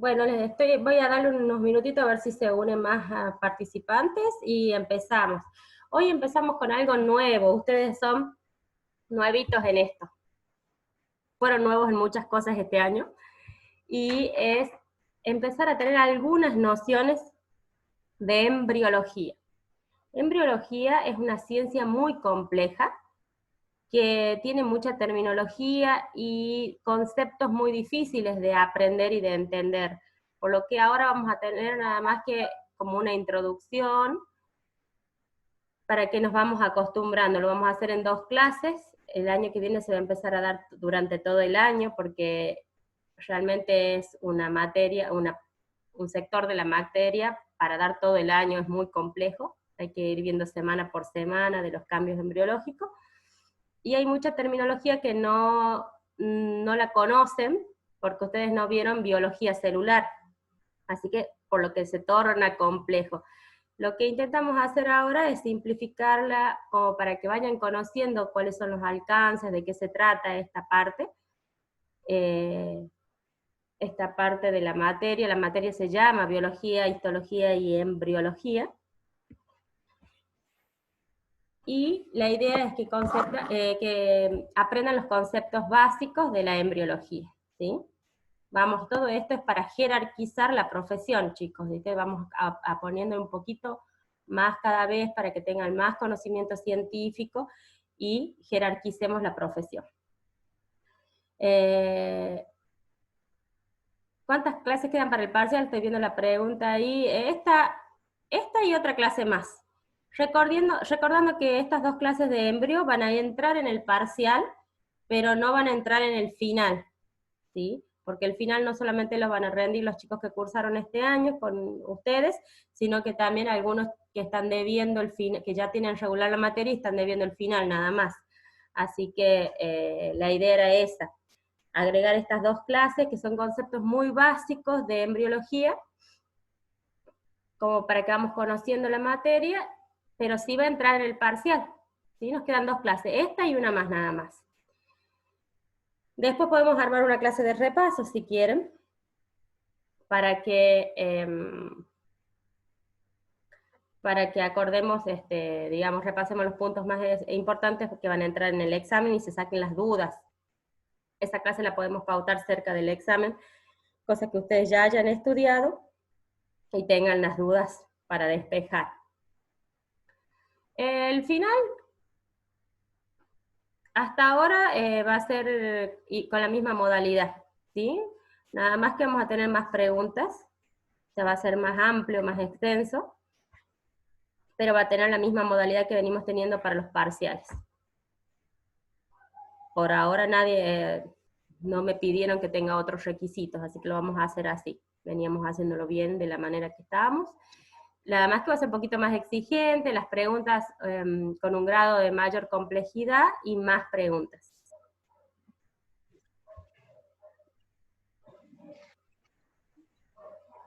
Bueno, voy a darle unos minutitos a ver si se unen más participantes y empezamos. Hoy empezamos con algo nuevo, ustedes son nuevitos en esto. Fueron nuevos en muchas cosas este año, y es empezar a tener algunas nociones de embriología. Embriología es una ciencia muy compleja, que tiene mucha terminología y conceptos muy difíciles de aprender y de entender, por lo que ahora vamos a tener nada más que como una introducción para que nos vamos acostumbrando. Lo vamos a hacer en 2 clases, el año que viene se va a empezar a dar durante todo el año, porque realmente es una materia, un sector de la materia, para dar todo el año es muy complejo, hay que ir viendo semana por semana de los cambios embriológicos, y hay mucha terminología que no la conocen, porque ustedes no vieron biología celular, así que por lo que se torna complejo. Lo que intentamos hacer ahora es simplificarla como para que vayan conociendo cuáles son los alcances, de qué se trata esta parte de la materia. La materia se llama biología, histología y embriología. Y la idea es que aprendan los conceptos básicos de la embriología, ¿sí? Vamos, todo esto es para jerarquizar la profesión, chicos, ¿viste? Vamos a poniendo un poquito más cada vez para que tengan más conocimiento científico y jerarquicemos la profesión. ¿Cuántas clases quedan para el parcial? Estoy viendo la pregunta ahí. Esta y otra clase más. Recordando que estas 2 clases de embrio van a entrar en el parcial, pero no van a entrar en el final, ¿sí? Porque el final no solamente los van a rendir los chicos que cursaron este año con ustedes, sino que también algunos que están debiendo el final, que ya tienen regular la materia y están debiendo el final nada más. Así que la idea era esa, agregar estas 2 clases que son conceptos muy básicos de embriología, como para que vamos conociendo la materia, pero sí va a entrar en el parcial, ¿sí? Nos quedan 2 clases, esta y una más nada más. Después podemos armar una clase de repaso, si quieren, para que acordemos, digamos, repasemos los puntos más importantes que van a entrar en el examen y se saquen las dudas. Esa clase la podemos pautar cerca del examen, cosa que ustedes ya hayan estudiado y tengan las dudas para despejar. El final, hasta ahora, va a ser con la misma modalidad, ¿sí? Nada más que vamos a tener más preguntas, ya va a ser más amplio, más extenso, pero va a tener la misma modalidad que venimos teniendo para los parciales. Por ahora no me pidieron que tenga otros requisitos, así que lo vamos a hacer así. Veníamos haciéndolo bien de la manera que estábamos. Nada más que va a ser un poquito más exigente, las preguntas con un grado de mayor complejidad y más preguntas.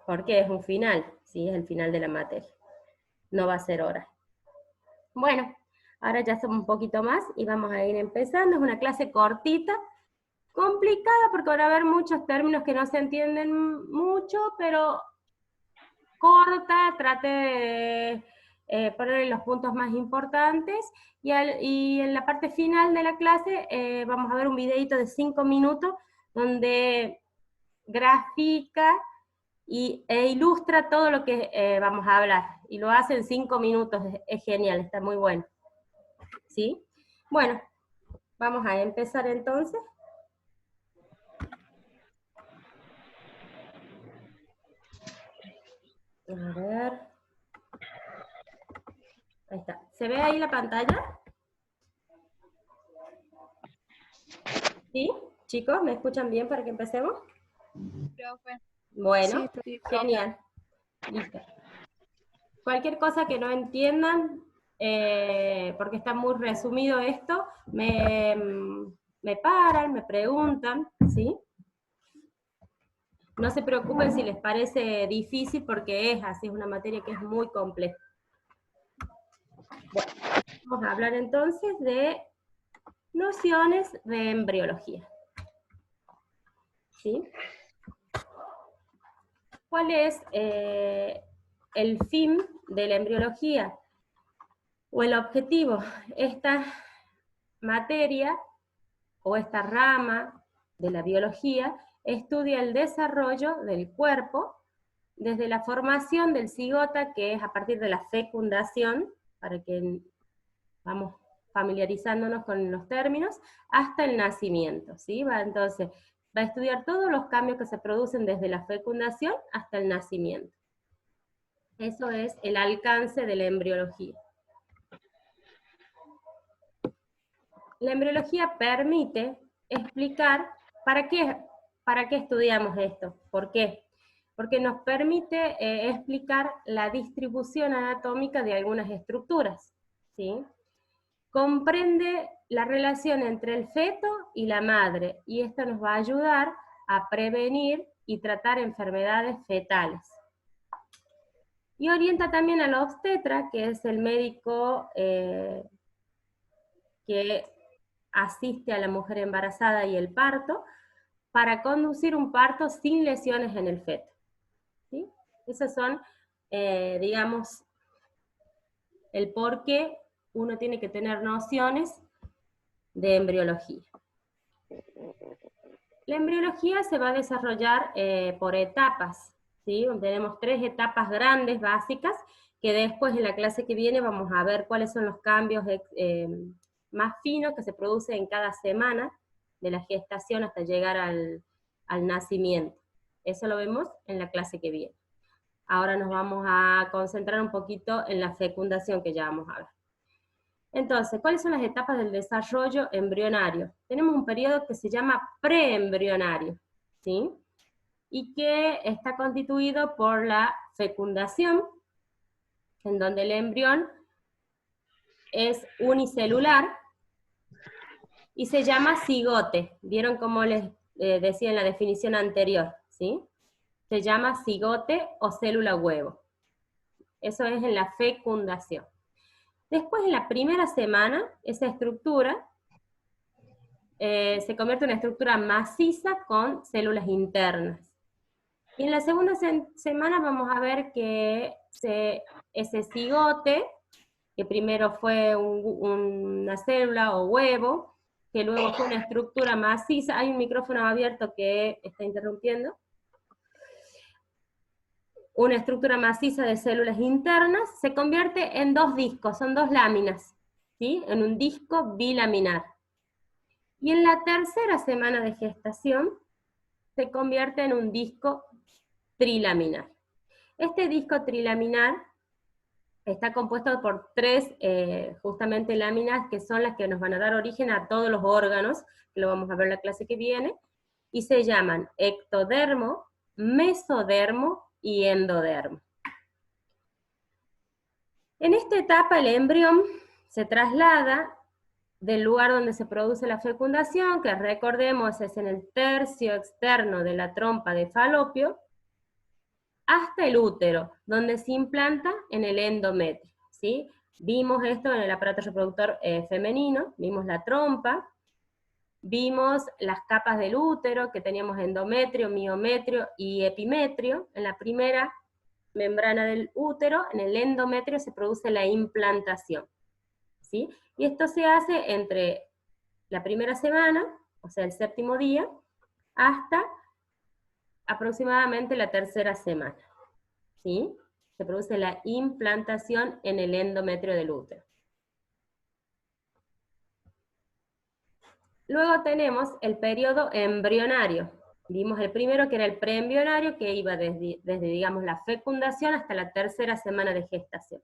Porque es un final, ¿sí? Es el final de la materia. No va a ser hora. Bueno, ahora ya somos un poquito más y vamos a ir empezando. Es una clase cortita, complicada porque van a haber muchos términos que no se entienden mucho, pero corta, trate de ponerle los puntos más importantes, y en la parte final de la clase vamos a ver un videito de 5 minutos donde grafica e ilustra todo lo que vamos a hablar, y lo hace en 5 minutos, es genial, está muy bueno. ¿Sí? Bueno, vamos a empezar entonces. A ver. Ahí está. ¿Se ve ahí la pantalla? ¿Sí? Chicos, ¿me escuchan bien para que empecemos? Profe. Bueno, Sí, genial. Listo. Cualquier cosa que no entiendan, porque está muy resumido esto, me paran, me preguntan, ¿sí? No se preocupen si les parece difícil, porque es así, es una materia que es muy compleja. Bueno, vamos a hablar entonces de nociones de embriología. ¿Sí? ¿Cuál es el fin de la embriología? O el objetivo. Esta materia o esta rama de la biología estudia el desarrollo del cuerpo desde la formación del cigota, que es a partir de la fecundación, para que vamos familiarizándonos con los términos, hasta el nacimiento, ¿sí? Entonces, va a estudiar todos los cambios que se producen desde la fecundación hasta el nacimiento. Eso es el alcance de la embriología. La embriología permite explicar para qué estudiamos esto, por qué. Porque nos permite explicar la distribución anatómica de algunas estructuras, ¿sí? Comprende la relación entre el feto y la madre, y esto nos va a ayudar a prevenir y tratar enfermedades fetales. Y orienta también al obstetra, que es el médico que asiste a la mujer embarazada y el parto, para conducir un parto sin lesiones en el feto, ¿sí? Esos son, digamos, el por qué uno tiene que tener nociones de embriología. La embriología se va a desarrollar por etapas, ¿sí? Tenemos 3 etapas grandes, básicas, que después en la clase que viene vamos a ver cuáles son los cambios más finos que se producen en cada semana de la gestación hasta llegar al nacimiento. Eso lo vemos en la clase que viene. Ahora nos vamos a concentrar un poquito en la fecundación, que ya vamos a ver. Entonces, ¿cuáles son las etapas del desarrollo embrionario? Tenemos un periodo que se llama preembrionario, ¿sí? Y que está constituido por la fecundación, en donde el embrión es unicelular y se llama cigote. ¿Vieron cómo les decía en la definición anterior? ¿Sí? Se llama cigote o célula huevo. Eso es en la fecundación. Después, en la primera semana, esa estructura se convierte en una estructura maciza con células internas. Y en la segunda semana vamos a ver que ese cigote, que primero fue una célula o huevo, que luego fue una estructura maciza. Hay un micrófono abierto que está interrumpiendo. Una estructura maciza de células internas, se convierte en 2 discos, son 2 láminas, ¿sí? En un disco bilaminar. Y en la tercera semana de gestación, se convierte en un disco trilaminar. Este disco trilaminar está compuesto por 3 justamente láminas, que son las que nos van a dar origen a todos los órganos, que lo vamos a ver en la clase que viene, y se llaman ectodermo, mesodermo y endodermo. En esta etapa el embrión se traslada del lugar donde se produce la fecundación, que recordemos es en el tercio externo de la trompa de falopio, hasta el útero, donde se implanta en el endometrio, ¿sí? Vimos esto en el aparato reproductor femenino, vimos la trompa, vimos las capas del útero, que teníamos endometrio, miometrio y epimetrio. En la primera membrana del útero, en el endometrio se produce la implantación, ¿sí? Y esto se hace entre la primera semana, o sea, el 7º día, hasta aproximadamente la 3ª semana, ¿sí? Se produce la implantación en el endometrio del útero. Luego tenemos el periodo embrionario. Vimos el primero, que era el preembrionario, que iba desde, digamos, la fecundación hasta la 3ª semana de gestación.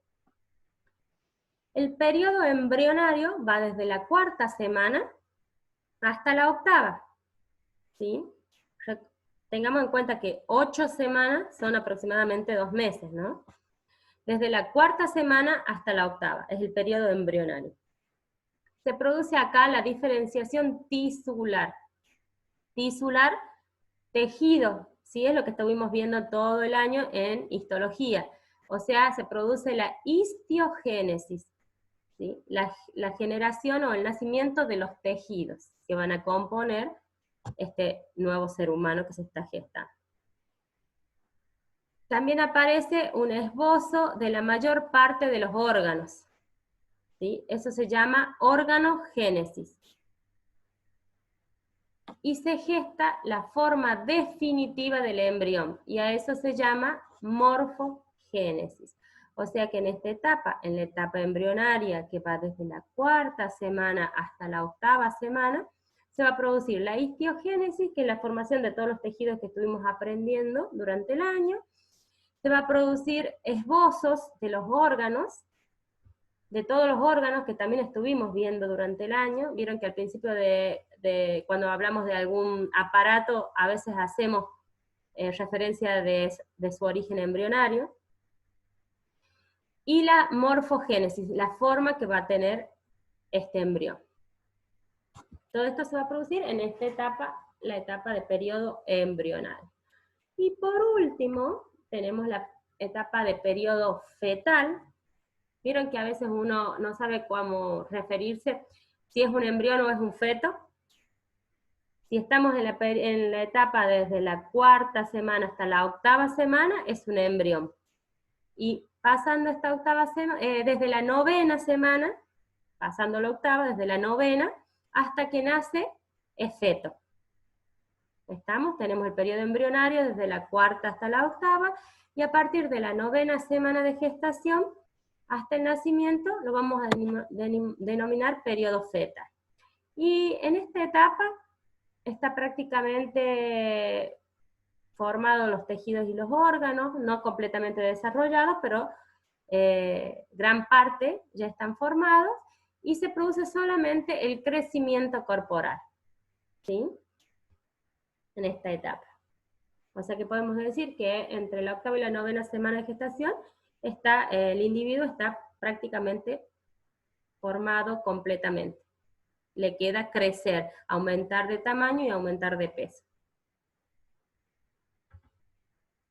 El periodo embrionario va desde la 4ª semana hasta la 8ª, ¿sí? Tengamos en cuenta que 8 semanas son aproximadamente 2 meses, ¿no? Desde la 4ª semana hasta la 8ª, es el periodo embrionario. Se produce acá la diferenciación tisular. Tisular, tejido, ¿sí? Es lo que estuvimos viendo todo el año en histología. O sea, se produce la histiogénesis, ¿sí? La generación o el nacimiento de los tejidos que van a componer este nuevo ser humano que se está gestando. también aparece un esbozo de la mayor parte de los órganos, ¿sí? Eso se llama organogénesis. Y se gesta la forma definitiva del embrión, y a eso se llama morfogénesis. O sea que en esta etapa, en la etapa embrionaria, que va desde la 4ª semana hasta la 8ª semana, se va a producir la histiogénesis, que es la formación de todos los tejidos que estuvimos aprendiendo durante el año. Se va a producir esbozos de los órganos, de todos los órganos que también estuvimos viendo durante el año. Vieron que al principio cuando hablamos de algún aparato, a veces hacemos referencia de su origen embrionario. Y la morfogénesis, la forma que va a tener este embrión. Todo esto se va a producir en esta etapa, la etapa de periodo embrionario. Y por último, tenemos la etapa de periodo fetal. Vieron que a veces uno no sabe cómo referirse, si es un embrión o es un feto. Si estamos en la etapa desde la 4ª semana hasta la 8ª semana, es un embrión. Y pasando esta 8ª semana, desde la 9ª semana, pasando la 8ª, desde la 9ª, hasta que nace, es feto. ¿Estamos? Tenemos el periodo embrionario desde la 4ª hasta la 8ª, y a partir de la 9ª semana de gestación, hasta el nacimiento, lo vamos a denominar periodo fetal. Y en esta etapa está prácticamente formados los tejidos y los órganos, no completamente desarrollados, pero gran parte ya están formados, y se produce solamente el crecimiento corporal, ¿sí? En esta etapa. O sea que podemos decir que entre la 8ª y la 9ª semana de gestación, el individuo está prácticamente formado completamente. Le queda crecer, aumentar de tamaño y aumentar de peso.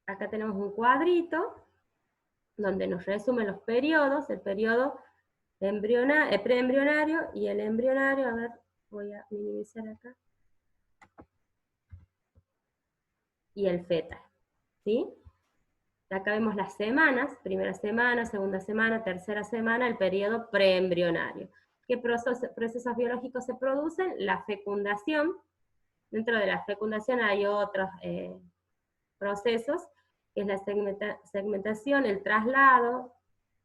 Acá tenemos un cuadrito donde nos resumen los periodos, el periodo preembrionario y el embrionario. A ver, voy a minimizar acá. Y el fetal, ¿sí? Acá vemos las semanas, primera semana, segunda semana, tercera semana, el periodo preembrionario. ¿Qué procesos biológicos se producen? La fecundación. Dentro de la fecundación hay otros procesos, que es la segmentación, el traslado,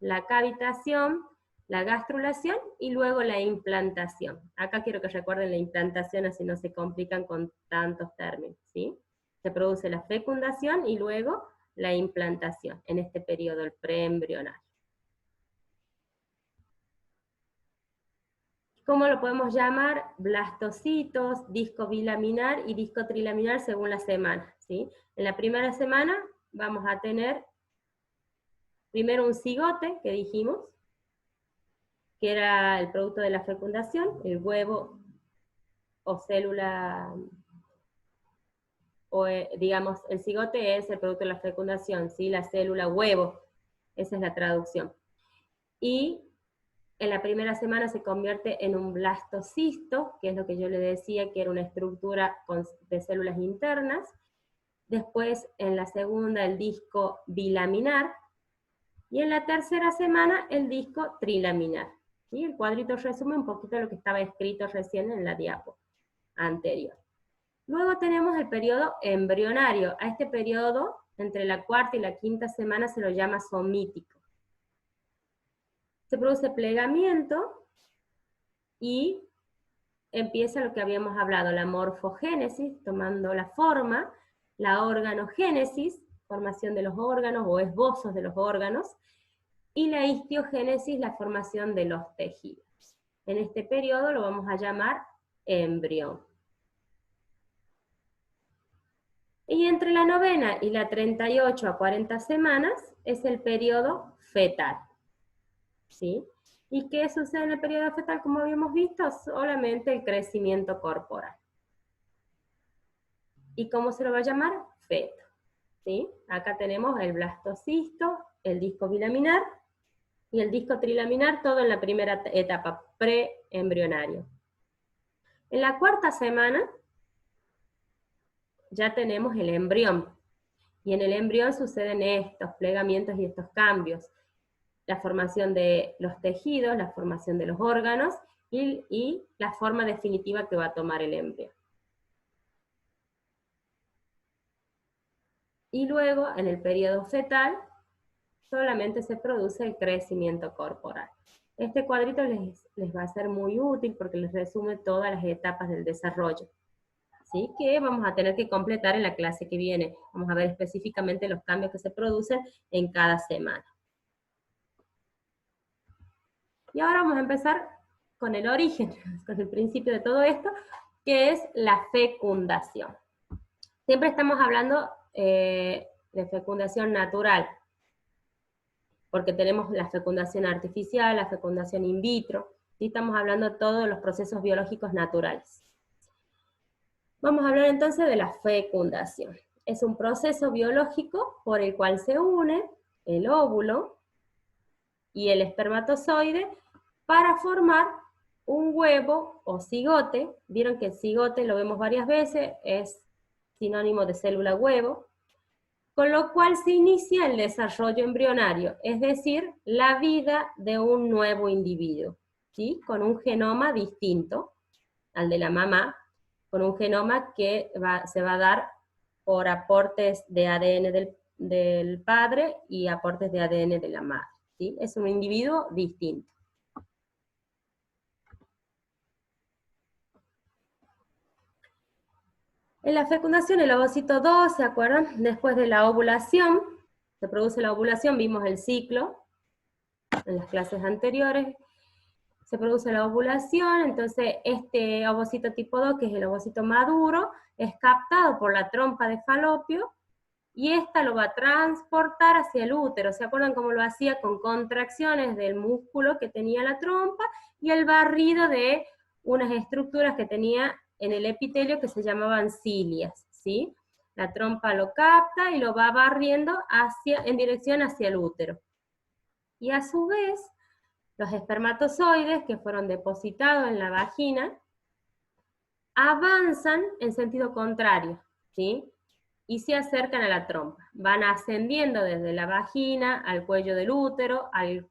la cavitación, la gastrulación y luego la implantación. Acá quiero que recuerden la implantación, así no se complican con tantos términos, ¿sí? Se produce la fecundación y luego la implantación, en este periodo, el preembrionario. ¿Cómo lo podemos llamar? Blastocitos, disco bilaminar y disco trilaminar según la semana, ¿sí? En la primera semana vamos a tener primero un cigote, que dijimos, que era el producto de la fecundación, el huevo o célula, o digamos, el cigote es el producto de la fecundación, ¿sí? La célula huevo, esa es la traducción. Y en la primera semana se convierte en un blastocisto, que es lo que yo le decía, que era una estructura de células internas. Después, en la segunda, el disco bilaminar. Y en la tercera semana, el disco trilaminar. ¿Sí? El cuadrito resume un poquito lo que estaba escrito recién en la diapo anterior. Luego tenemos el periodo embrionario. A este periodo, entre la 4ª y la 5ª semana, se lo llama somítico. Se produce plegamiento y empieza lo que habíamos hablado, la morfogénesis, tomando la forma, la organogénesis, formación de los órganos o esbozos de los órganos, y la histiogénesis, la formación de los tejidos. En este periodo lo vamos a llamar embrión. Y entre la 9ª y la 38 a 40 semanas es el periodo fetal, ¿sí? ¿Y qué sucede en el periodo fetal? Como habíamos visto, solamente el crecimiento corporal. ¿Y cómo se lo va a llamar? Feto, ¿sí? Acá tenemos el blastocisto, el disco bilaminar y el disco trilaminar, todo en la primera etapa, preembrionario. En la 4ª semana ya tenemos el embrión. Y en el embrión suceden estos plegamientos y estos cambios. La formación de los tejidos, la formación de los órganos y la forma definitiva que va a tomar el embrión. Y luego, en el periodo fetal, solamente se produce el crecimiento corporal. Este cuadrito les va a ser muy útil porque les resume todas las etapas del desarrollo. ¿Sí? Que vamos a tener que completar en la clase que viene. Vamos a ver específicamente los cambios que se producen en cada semana. Y ahora vamos a empezar con el origen, con el principio de todo esto, que es la fecundación. Siempre estamos hablando de fecundación natural, porque tenemos la fecundación artificial, la fecundación in vitro, ¿sí? Estamos hablando de todos los procesos biológicos naturales. Vamos a hablar entonces de la fecundación. Es un proceso biológico por el cual se une el óvulo y el espermatozoide para formar un huevo o cigote. Vieron que el cigote lo vemos varias veces, es sinónimo de célula huevo, con lo cual se inicia el desarrollo embrionario, es decir, la vida de un nuevo individuo, ¿sí? Con un genoma distinto al de la mamá, con un genoma que se va a dar por aportes de ADN del padre y aportes de ADN de la madre, ¿sí? Es un individuo distinto. En la fecundación, el ovocito 2, ¿se acuerdan? Después de la ovulación, se produce la ovulación, vimos el ciclo en las clases anteriores, se produce la ovulación, entonces este ovocito tipo 2, que es el ovocito maduro, es captado por la trompa de falopio, y esta lo va a transportar hacia el útero. ¿Se acuerdan cómo lo hacía? Con contracciones del músculo que tenía la trompa, y el barrido de unas estructuras que tenía en el epitelio que se llamaban cilias, ¿sí? La trompa lo capta y lo va barriendo en dirección hacia el útero. Y a su vez, los espermatozoides que fueron depositados en la vagina avanzan en sentido contrario, ¿sí? Y se acercan a la trompa. Van ascendiendo desde la vagina al cuello del útero, al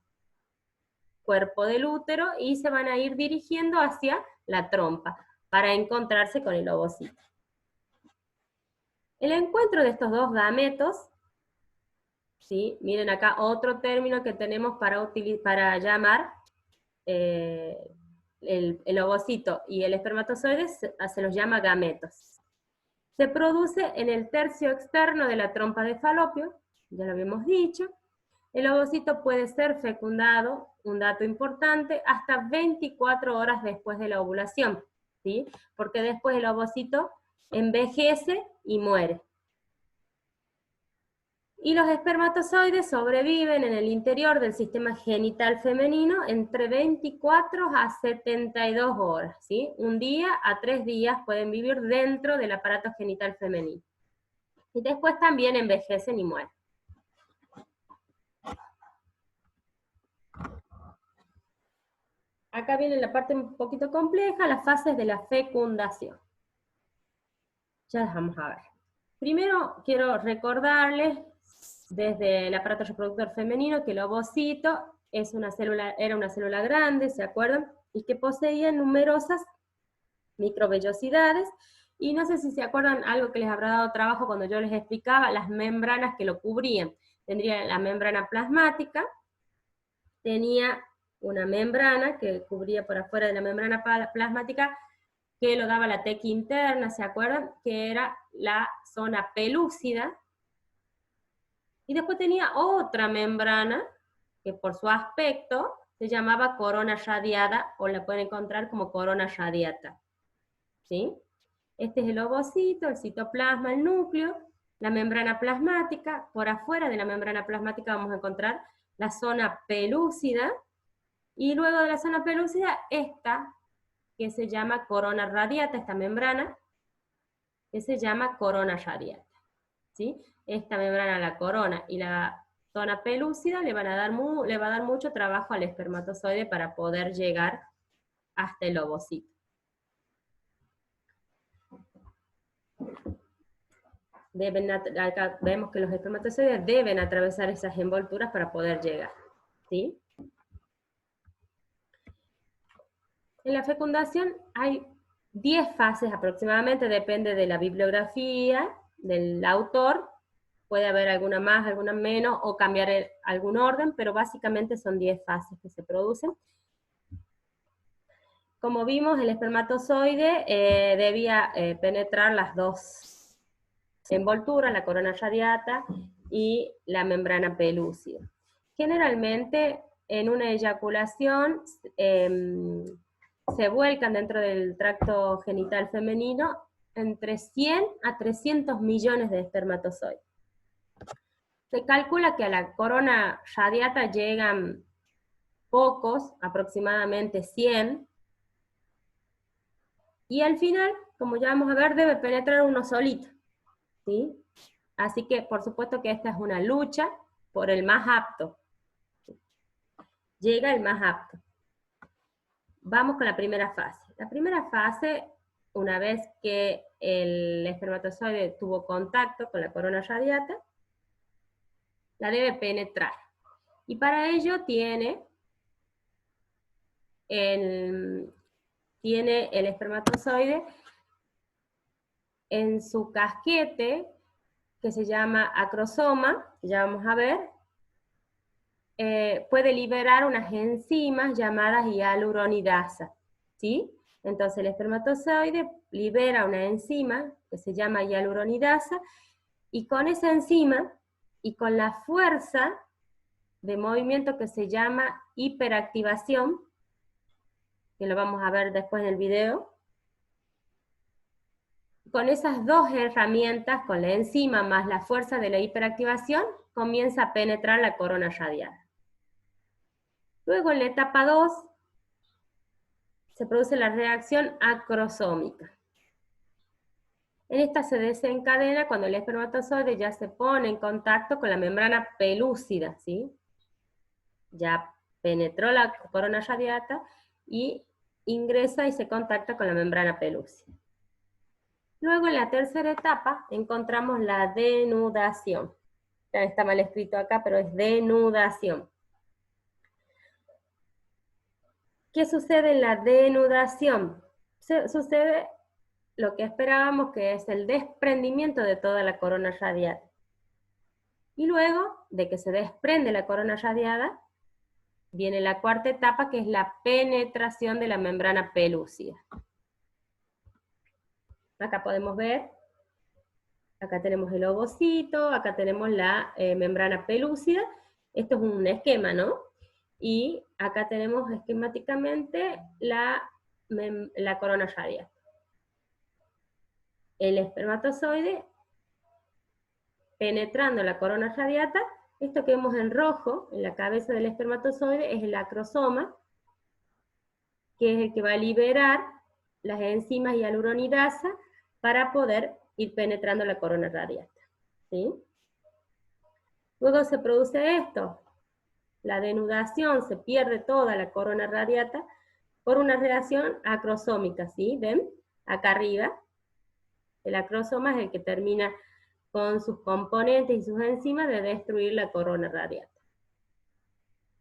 cuerpo del útero, y se van a ir dirigiendo hacia la trompa para encontrarse con el ovocito. El encuentro de estos dos gametos, ¿sí? Miren acá otro término que tenemos para llamar el ovocito y el espermatozoide, se los llama gametos. Se produce en el tercio externo de la trompa de falopio, ya lo habíamos dicho. El ovocito puede ser fecundado, un dato importante, hasta 24 horas después de la ovulación, ¿sí? Porque después el ovocito envejece y muere. Y los espermatozoides sobreviven en el interior del sistema genital femenino entre 24 a 72 horas, ¿sí? Un día a 3 días pueden vivir dentro del aparato genital femenino. Y después también envejecen y mueren. Acá viene la parte un poquito compleja, las fases de la fecundación. Ya las vamos a ver. Primero quiero recordarles desde el aparato reproductor femenino que el ovocito era una célula grande, ¿se acuerdan? Y que poseía numerosas microvellosidades, y no sé si se acuerdan algo que les habrá dado trabajo cuando yo les explicaba las membranas que lo cubrían. Tendría la membrana plasmática, tenía una membrana que cubría por afuera de la membrana plasmática, que lo daba la tequia interna, ¿se acuerdan? Que era la zona pelúcida. Y después tenía otra membrana, que por su aspecto se llamaba corona radiada, o la pueden encontrar como corona radiata, ¿sí? Este es el ovocito, el citoplasma, el núcleo, la membrana plasmática. Por afuera de la membrana plasmática vamos a encontrar la zona pelúcida, y luego de la zona pelúcida, esta, que se llama corona radiata, esta membrana, que se llama corona radiata, ¿sí? Esta membrana, la corona y la zona pelúcida, le va a dar mucho trabajo al espermatozoide para poder llegar hasta el ovocito. acá vemos que los espermatozoides deben atravesar esas envolturas para poder llegar, ¿sí? En la fecundación hay 10 fases aproximadamente, depende de la bibliografía, del autor, puede haber alguna más, alguna menos, o cambiar algún orden, pero básicamente son 10 fases que se producen. Como vimos, el espermatozoide debía penetrar las dos envolturas, la corona radiata y la membrana pelúcida. Generalmente, en una eyaculación, se vuelcan dentro del tracto genital femenino entre 100 a 300 millones de espermatozoides. Se calcula que a la corona radiata llegan pocos, aproximadamente 100, y al final, como ya vamos a ver, debe penetrar uno solito, ¿sí? Así que, por supuesto que esta es una lucha por el más apto. Llega el más apto. Vamos con la primera fase. La primera fase, una vez que el espermatozoide tuvo contacto con la corona radiata, la debe penetrar. Y para ello tiene el espermatozoide en su casquete, que se llama acrosoma, que ya vamos a ver, puede liberar unas enzimas llamadas hialuronidasa, ¿sí? Entonces el espermatozoide libera una enzima que se llama hialuronidasa, y con esa enzima y con la fuerza de movimiento que se llama hiperactivación, que lo vamos a ver después en el video, con esas dos herramientas, con la enzima más la fuerza de la hiperactivación, comienza a penetrar la corona radiata. Luego en la etapa 2 se produce la reacción acrosómica. En esta se desencadena cuando el espermatozoide ya se pone en contacto con la membrana pelúcida, ¿sí? Ya penetró la corona radiata y ingresa y se contacta con la membrana pelúcida. Luego en la tercera etapa encontramos la denudación. Ya está mal escrito acá, pero es denudación. ¿Qué sucede en la denudación? Sucede lo que esperábamos, que es el desprendimiento de toda la corona radiata. Y luego de que se desprende la corona radiada, viene la cuarta etapa, que es la penetración de la membrana pelúcida. Acá podemos ver, acá tenemos el ovocito, acá tenemos la membrana pelúcida. Esto es un esquema, ¿no? Y acá tenemos esquemáticamente la corona radiata. El espermatozoide penetrando la corona radiata, esto que vemos en rojo, en la cabeza del espermatozoide, es el acrosoma, que es el que va a liberar las enzimas hialuronidasa para poder ir penetrando la corona radiata, ¿sí? Luego se produce esto, la denudación, se pierde toda la corona radiata por una reacción acrosómica, ¿sí? ¿Ven? Acá arriba, el acrosoma es el que termina con sus componentes y sus enzimas de destruir la corona radiata,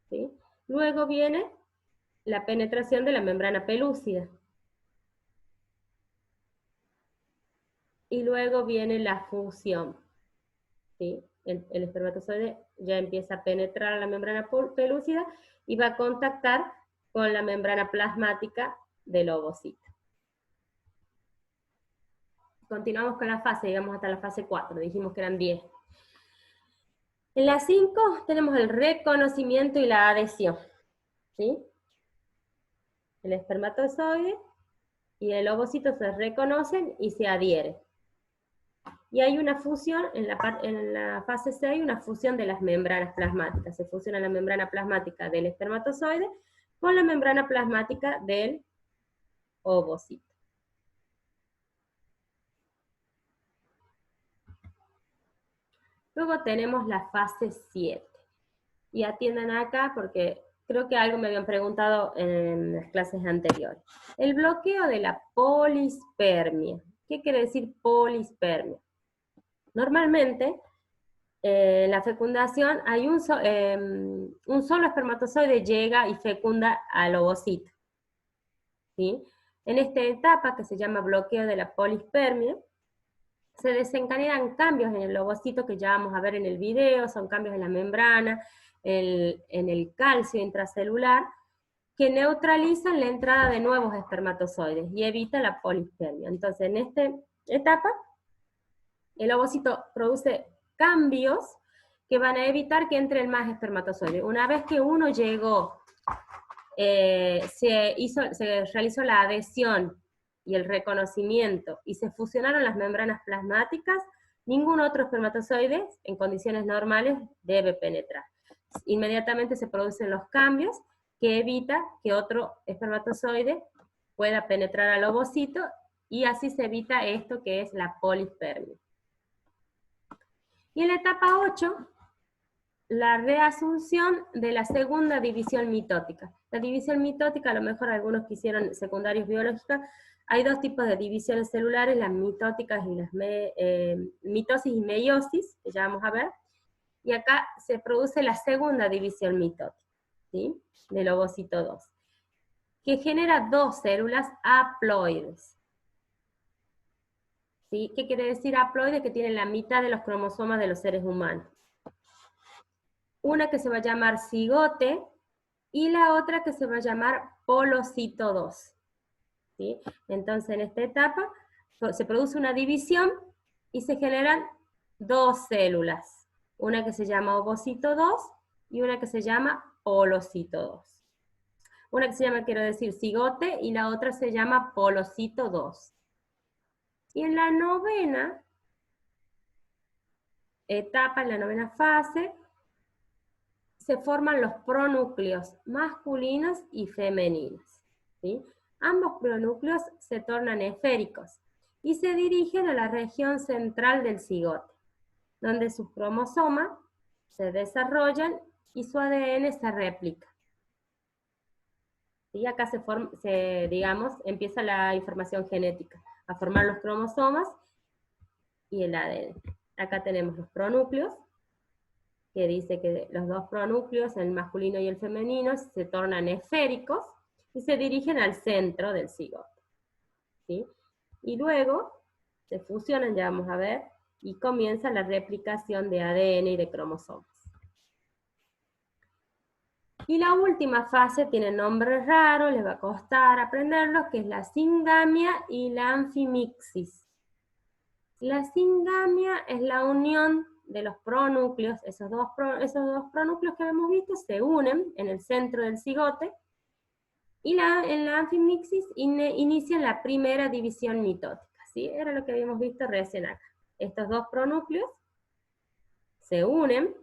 ¿sí? Luego viene la penetración de la membrana pelúcida. Y luego viene la fusión, ¿sí? El espermatozoide ya empieza a penetrar la membrana pelúcida y va a contactar con la membrana plasmática del ovocito. Continuamos con la fase, llegamos hasta la fase 4, dijimos que eran 10. En la 5 tenemos el reconocimiento y la adhesión, ¿sí? El espermatozoide y el ovocito se reconocen y se adhieren. Y hay una fusión, en la fase 6, una fusión de las membranas plasmáticas. Se fusiona la membrana plasmática del espermatozoide con la membrana plasmática del ovocito. Luego tenemos la fase 7. Y atiendan acá porque creo que algo me habían preguntado en las clases anteriores. El bloqueo de la polispermia. ¿Qué quiere decir polispermia? Normalmente, en la fecundación hay un solo espermatozoide llega y fecunda al ovocito. ¿Sí? En esta etapa, que se llama bloqueo de la polispermia, se desencadenan cambios en el ovocito que ya vamos a ver en el video, son cambios en la membrana, en el calcio intracelular, que neutralizan la entrada de nuevos espermatozoides y evita la polispermia. Entonces, en esta etapa, el ovocito produce cambios que van a evitar que entren más espermatozoides. Una vez que uno llegó, se realizó la adhesión y el reconocimiento y se fusionaron las membranas plasmáticas, ningún otro espermatozoide en condiciones normales debe penetrar. Inmediatamente se producen los cambios que evita que otro espermatozoide pueda penetrar al ovocito y así se evita esto que es la polispermia. Y en la etapa 8, la reasunción de la segunda división mitótica. La división mitótica, a lo mejor algunos que hicieron secundarios biológicos, hay dos tipos de divisiones celulares, las mitóticas y las mitosis y meiosis, que ya vamos a ver, y acá se produce la segunda división mitótica, ¿sí? Del ovocito 2, que genera dos células haploides. ¿Sí? ¿Qué quiere decir haploide? Que tienen la mitad de los cromosomas de los seres humanos. Una que se va a llamar cigote y la otra que se va a llamar polocito 2. ¿Sí? Entonces, en esta etapa se produce una división y se generan dos células. Una que se llama ovocito 2 y una que se llama polocito 2. Una que se llama, quiero decir, cigote y la otra se llama polocito 2. Y en la novena etapa, en la novena fase, se forman los pronúcleos masculinos y femeninos. ¿Sí? Ambos pronúcleos se tornan esféricos y se dirigen a la región central del cigote, donde sus cromosomas se desarrollan y su ADN se replica. Y acá digamos, empieza la información genética, a formar los cromosomas y el ADN. Acá tenemos los pronúcleos, que dice que los dos pronúcleos, el masculino y el femenino, se tornan esféricos y se dirigen al centro del cigote. ¿Sí? Y luego se fusionan, ya vamos a ver, y comienza la replicación de ADN y de cromosomas. Y la última fase tiene nombres raros, les va a costar aprenderlos, que es la singamia y la anfimixis. La singamia es la unión de los pronúcleos, esos dos pronúcleos que hemos visto se unen en el centro del cigote, y en la anfimixis inicia la primera división mitótica, ¿sí? Era lo que habíamos visto recién acá. Estos dos pronúcleos se unen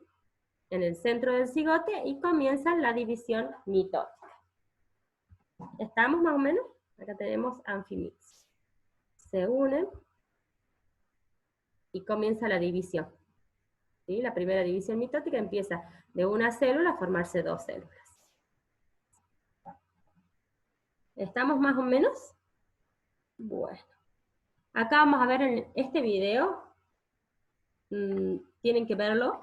en el centro del cigote y comienza la división mitótica. ¿Estamos más o menos? Acá tenemos anfimixis. Se unen y comienza la división. ¿Sí? La primera división mitótica empieza de una célula a formarse dos células. ¿Estamos más o menos? Bueno. Acá vamos a ver en este video, tienen que verlo,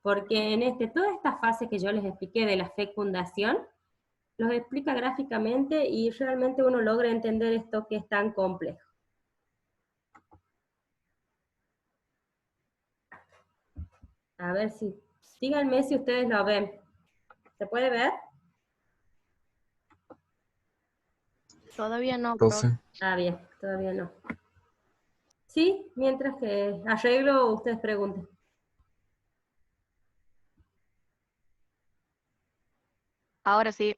porque en toda esta fase que yo les expliqué de la fecundación, los explica gráficamente y realmente uno logra entender esto que es tan complejo. A ver si, díganme si ustedes lo ven. ¿Se puede ver? Todavía no, Profe, profe. Ah, bien, todavía no. Sí, mientras que arreglo, ustedes pregunten. Ahora sí.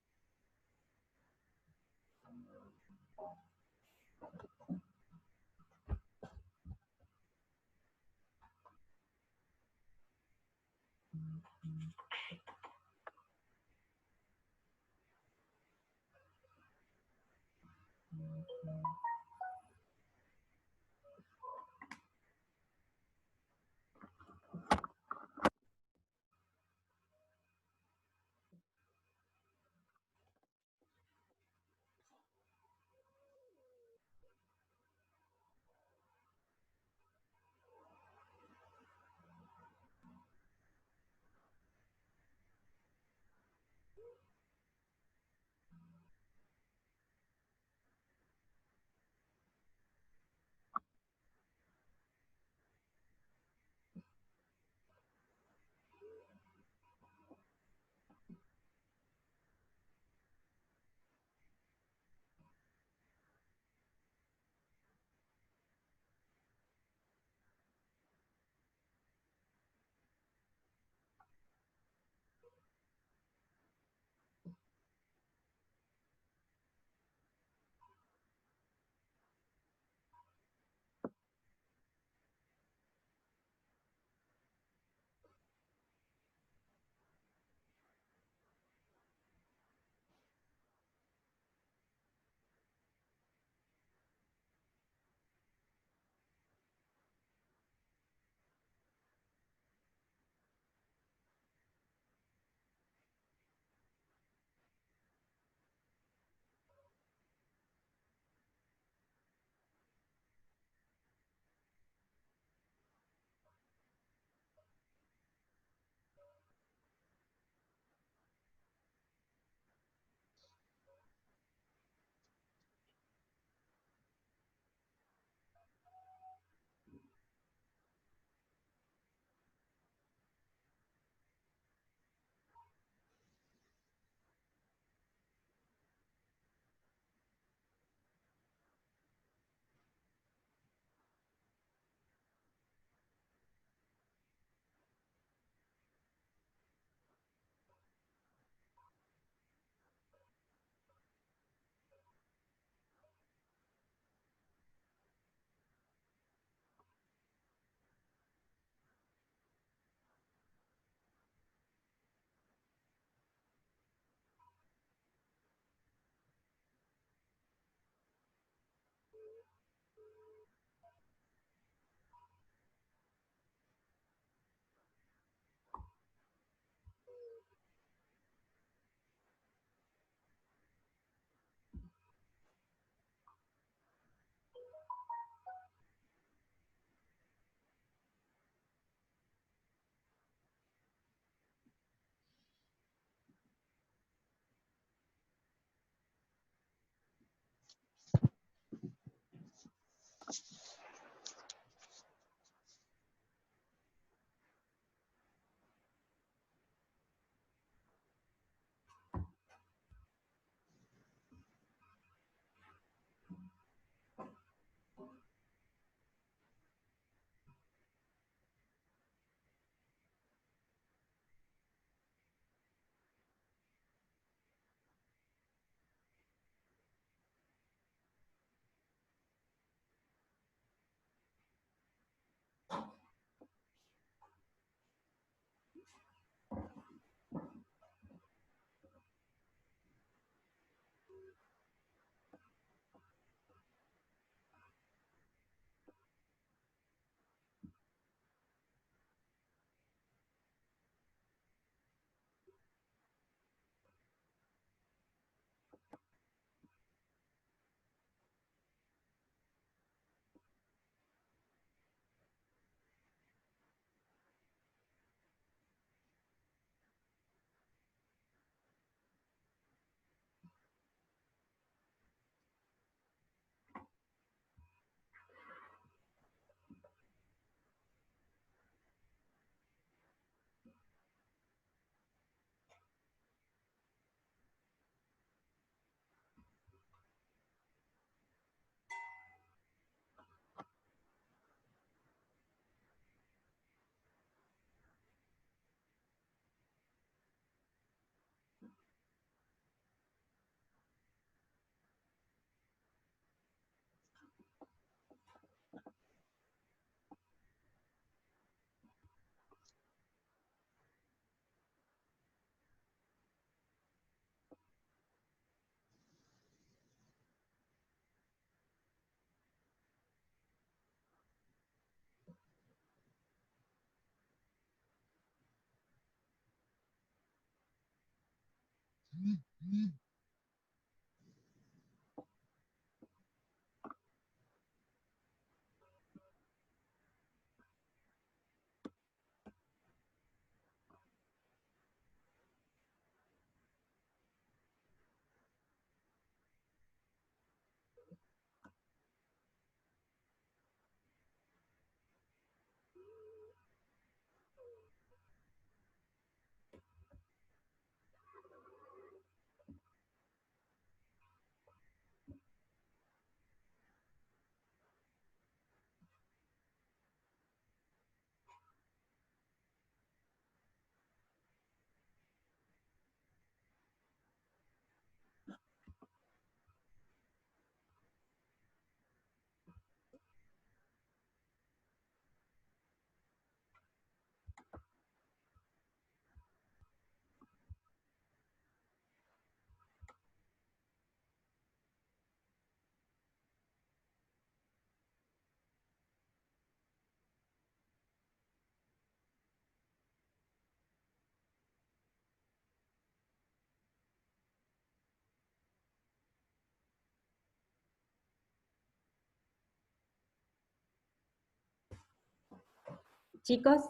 Chicos,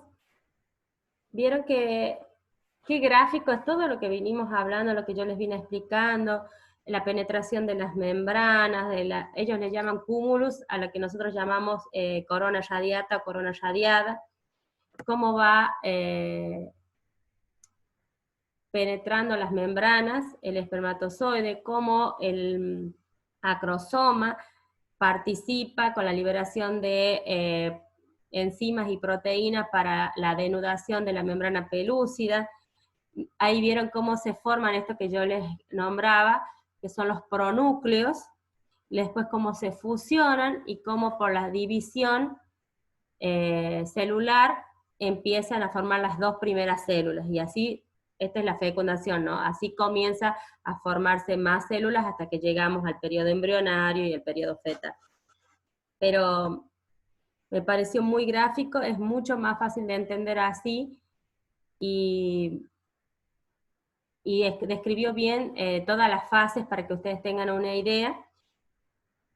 vieron que qué gráfico es todo lo que vinimos hablando, lo que yo les vine explicando, la penetración de las membranas, ellos le llaman cúmulus, a la que nosotros llamamos corona radiata o corona radiada, cómo va penetrando las membranas, el espermatozoide, cómo el acrosoma participa con la liberación de enzimas y proteínas para la denudación de la membrana pelúcida. Ahí vieron cómo se forman esto que yo les nombraba, que son los pronúcleos, después cómo se fusionan y cómo por la división celular empiezan a formar las dos primeras células, y así, esta es la fecundación, ¿no? Así comienza a formarse más células hasta que llegamos al periodo embrionario y el periodo fetal. Pero me pareció muy gráfico, es mucho más fácil de entender así, y describió bien todas las fases para que ustedes tengan una idea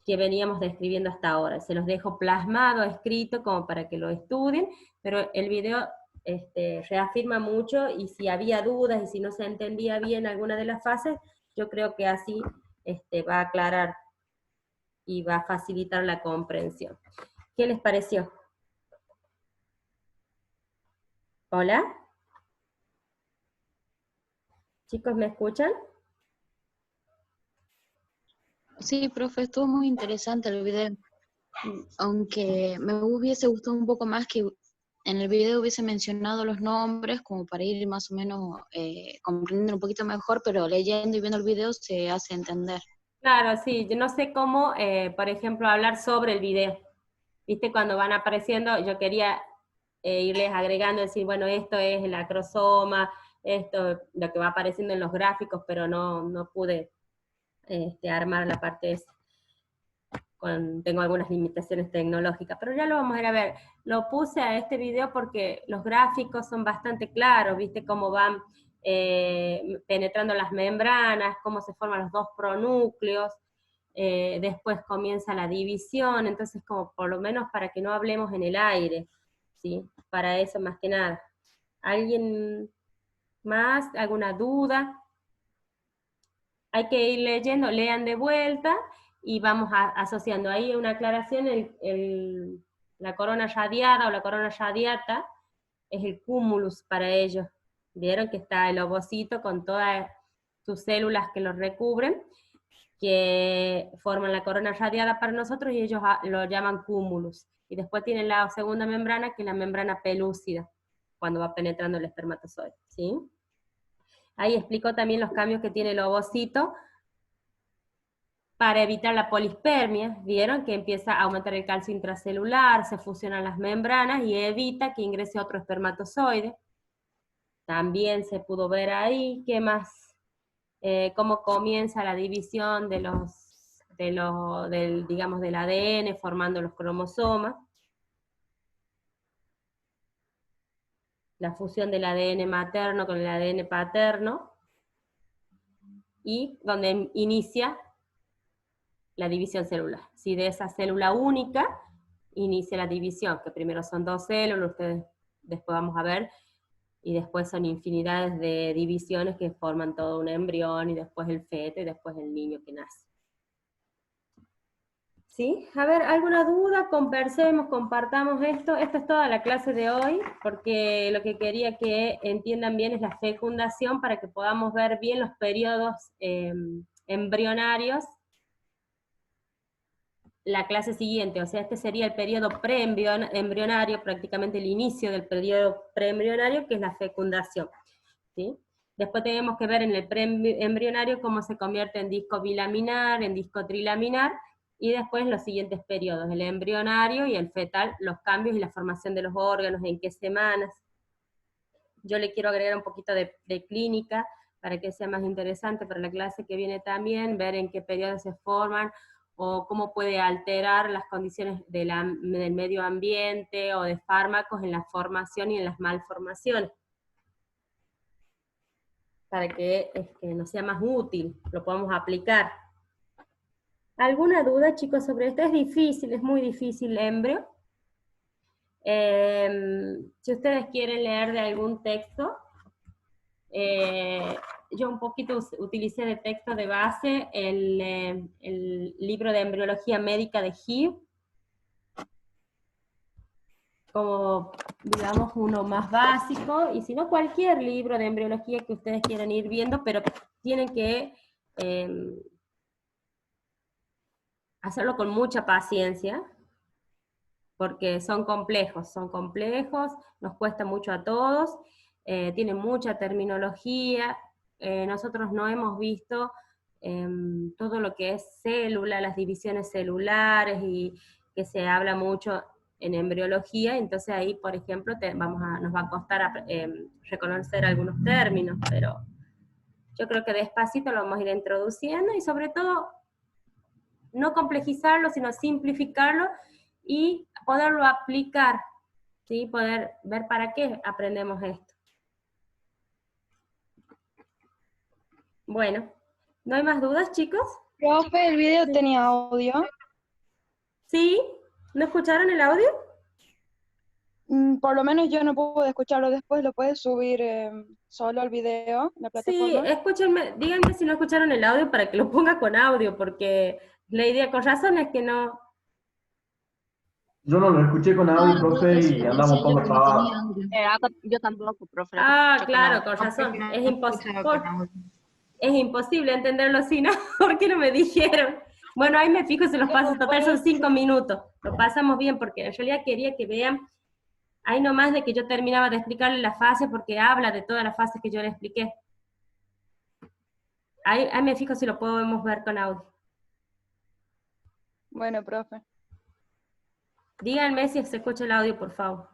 que veníamos describiendo hasta ahora. Se los dejo plasmado, escrito, como para que lo estudien, pero el video reafirma mucho, y si había dudas y si no se entendía bien alguna de las fases, yo creo que así va a aclarar y va a facilitar la comprensión. ¿Qué les pareció? ¿Hola? ¿Chicos, me escuchan? Sí, profe, estuvo muy interesante el video. Aunque me hubiese gustado un poco más que en el video hubiese mencionado los nombres como para ir más o menos comprendiendo un poquito mejor, pero leyendo y viendo el video se hace entender. Claro, sí, yo no sé cómo, por ejemplo, hablar sobre el video. Viste, cuando van apareciendo, yo quería irles agregando, decir, bueno, esto es el acrosoma, esto, lo que va apareciendo en los gráficos, pero no pude armar la parte esa. Tengo algunas limitaciones tecnológicas, pero ya lo vamos a ir a ver. Lo puse a este video porque los gráficos son bastante claros, viste cómo van penetrando las membranas, cómo se forman los dos pronúcleos, después comienza la división, entonces como por lo menos para que no hablemos en el aire, ¿sí? Para eso más que nada. ¿Alguien más? ¿Alguna duda? Hay que ir leyendo, lean de vuelta y vamos asociando. Ahí una aclaración, la corona radiada o la corona radiata es el cúmulus para ellos. Vieron que está el ovocito con todas sus células que lo recubren, que forman la corona radiada para nosotros, y ellos lo llaman cúmulus. Y después tienen la segunda membrana, que es la membrana pelúcida, cuando va penetrando el espermatozoide, ¿sí? Ahí explicó también los cambios que tiene el ovocito para evitar la polispermia. Vieron que empieza a aumentar el calcio intracelular, se fusionan las membranas y evita que ingrese otro espermatozoide. También se pudo ver ahí. ¿Qué más? Cómo comienza la división digamos, del ADN formando los cromosomas. La fusión del ADN materno con el ADN paterno. y donde inicia la división celular. Si de esa célula única inicia la división, que primero son 2 células, ustedes después vamos a ver, y después son infinidades de divisiones que forman todo un embrión, y después el feto, y después el niño que nace. ¿Sí? A ver, ¿alguna duda? Conversemos, compartamos esto. Esta es toda la clase de hoy, porque lo que quería que entiendan bien es la fecundación para que podamos ver bien los periodos embrionarios la clase siguiente, o sea, este sería el periodo preembrionario, prácticamente el inicio del periodo preembrionario, que es la fecundación, ¿sí? Después tenemos que ver en el preembrionario cómo se convierte en disco bilaminar, en disco trilaminar, y después los siguientes periodos, el embrionario y el fetal, los cambios y la formación de los órganos, en qué semanas. Yo le quiero agregar un poquito de clínica para que sea más interesante para la clase que viene también, ver en qué periodos se forman, o cómo puede alterar las condiciones del medio ambiente o de fármacos en la formación y en las malformaciones, para que nos sea más útil, lo podamos aplicar. ¿Alguna duda, chicos, sobre esto? Es difícil, es muy difícil el embrio. Si ustedes quieren leer de algún texto, yo un poquito utilicé de texto de base el libro de embriología médica de Hill, como, digamos, uno más básico, y si no, cualquier libro de embriología que ustedes quieran ir viendo, pero tienen que hacerlo con mucha paciencia, porque son complejos, nos cuesta mucho a todos, tienen mucha terminología, nosotros no hemos visto todo lo que es célula, las divisiones celulares, y que se habla mucho en embriología, entonces ahí, por ejemplo, nos va a costar reconocer algunos términos, pero yo creo que despacito lo vamos a ir introduciendo, y sobre todo, no complejizarlo, sino simplificarlo, y poderlo aplicar, ¿sí? Poder ver para qué aprendemos esto. Bueno, ¿no hay más dudas, chicos? Profe, el video tenía audio. ¿Sí? ¿No escucharon el audio? Por lo menos yo no pude escucharlo después, lo puedes subir solo el video en la Sí, plataforma. escúchenme, díganme si no escucharon el audio para que lo ponga con audio, porque la idea con razón es que no... Yo no lo escuché con No, audio, profe, eso y decía andamos un yo poco que no tenía trabados. audio. Yo tampoco, profe, lo Ah, escuché con claro, audio. con razón. No Es escuchaba con audio. imposible entenderlo así, ¿no? ¿Por qué no me dijeron? Bueno, ahí me fijo, se los paso, total son 5 minutos. Lo pasamos bien, porque en realidad quería que vean, ahí nomás de que yo terminaba de explicarle la fase, porque habla de todas las fases que yo le expliqué. Ahí me fijo si lo podemos ver con audio. Bueno, profe. Díganme si se escucha el audio, por favor.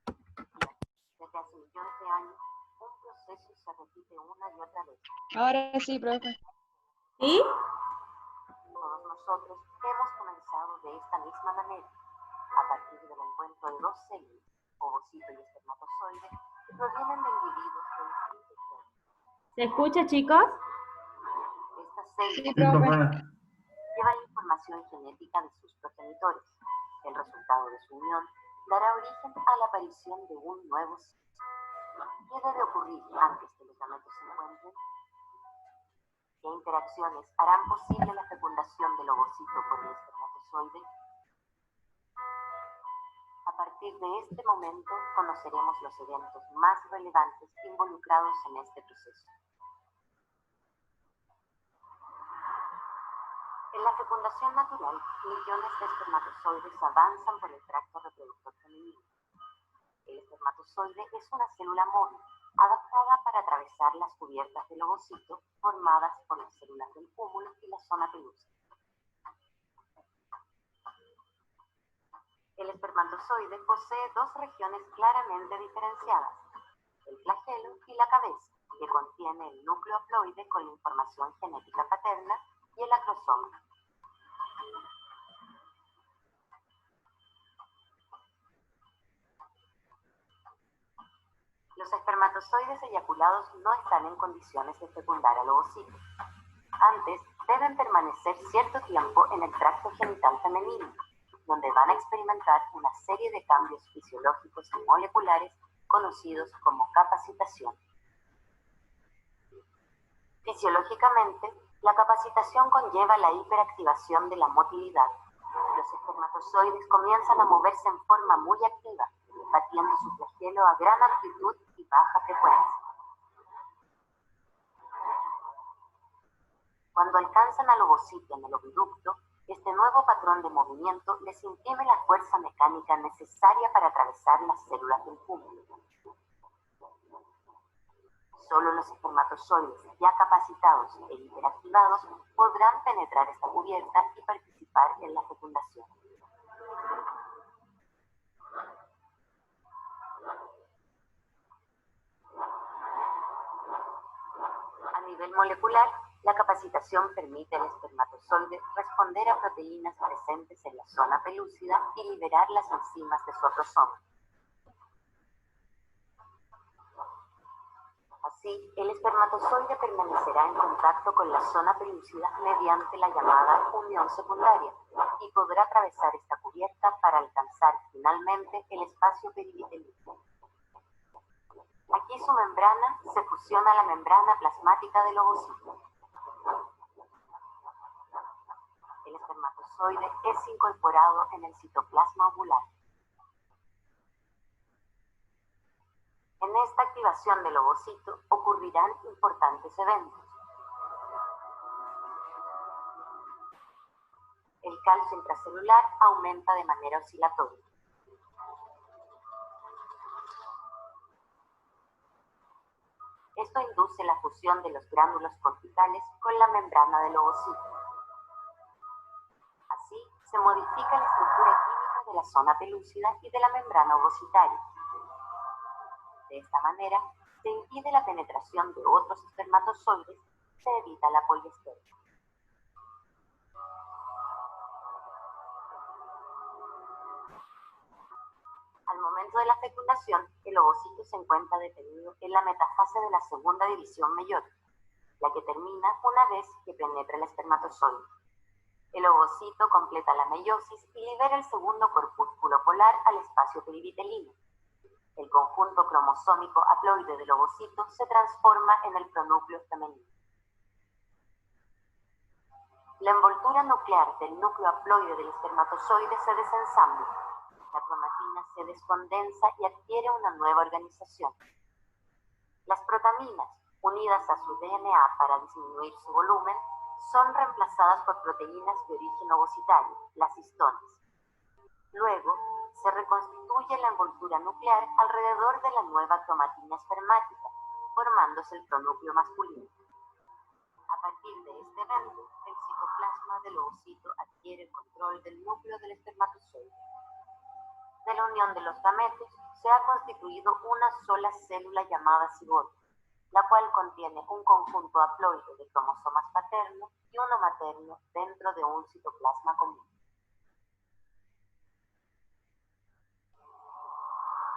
Desde hace millones de años, un proceso se repite una y otra vez. Ahora sí, profe. ¿Sí? Todos nosotros hemos comenzado de esta misma manera, a partir del encuentro de dos células, ovocito y espermatozoide, que provienen de individuos de distintos géneros. ¿Se escucha, chicos? Estas células Sí, profe. llevan información genética de sus progenitores. El resultado de su unión dará origen a la aparición de un nuevo sexo. ¿Qué debe ocurrir antes que los gametos se encuentren? ¿Qué interacciones harán posible la fecundación del ovocito por el espermatozoide? A partir de este momento conoceremos los eventos más relevantes involucrados en este proceso. En la fecundación natural, millones de espermatozoides avanzan por el tracto reproductor femenino. El espermatozoide es una célula móvil, adaptada para atravesar las cubiertas del ovocito formadas por las células del cúmulo y la zona pelusa. El espermatozoide posee dos regiones claramente diferenciadas, el flagelo y la cabeza, que contiene el núcleo haploide con la información genética paterna y el acrosoma. Los espermatozoides eyaculados no están en condiciones de fecundar al ovocito. Antes, deben permanecer cierto tiempo en el tracto genital femenino, donde van a experimentar una serie de cambios fisiológicos y moleculares conocidos como capacitación. Fisiológicamente, la capacitación conlleva la hiperactivación de la motilidad. Los espermatozoides comienzan a moverse en forma muy activa, batiendo su flagelo a gran amplitud y baja frecuencia. Cuando alcanzan al ovocito en el oviducto, este nuevo patrón de movimiento les imprime la fuerza mecánica necesaria para atravesar las células del cúmulo. Solo los espermatozoides ya capacitados e hiperactivados podrán penetrar esta cubierta y participar en la fecundación. A nivel molecular, la capacitación permite al espermatozoide responder a proteínas presentes en la zona pelúcida y liberar las enzimas de su acrosoma. Así, el espermatozoide permanecerá en contacto con la zona pelúcida mediante la llamada unión secundaria y podrá atravesar esta cubierta para alcanzar finalmente el espacio perivitelino. Aquí su membrana se fusiona a la membrana plasmática del ovocito. El espermatozoide es incorporado en el citoplasma ovular. En esta activación del ovocito ocurrirán importantes eventos. El calcio intracelular aumenta de manera oscilatoria. Esto induce la fusión de los gránulos corticales con la membrana del ovocito. Así, se modifica la estructura química de la zona pelúcida y de la membrana ovocitaria. De esta manera, se impide la penetración de otros espermatozoides y se evita la poliestesia. Al momento de la fecundación, el ovocito se encuentra detenido en la metafase de la segunda división meiótica, la que termina una vez que penetra el espermatozoide. El ovocito completa la meiosis y libera el segundo corpúsculo polar al espacio perivitelino. El conjunto cromosómico haploide del ovocito se transforma en el pronúcleo femenino. La envoltura nuclear del núcleo haploide del espermatozoide se desensambla. La cromatina se descondensa y adquiere una nueva organización. Las protaminas, unidas a su DNA para disminuir su volumen, son reemplazadas por proteínas de origen ovocitario, las histonas. Luego, se reconstituye la envoltura nuclear alrededor de la nueva cromatina espermática, formándose el pronúcleo masculino. A partir de este evento, el citoplasma del ovocito adquiere el control del núcleo del espermatozoide. De la unión de los gametos se ha constituido una sola célula llamada cigoto, la cual contiene un conjunto haploide de cromosomas paterno y uno materno dentro de un citoplasma común.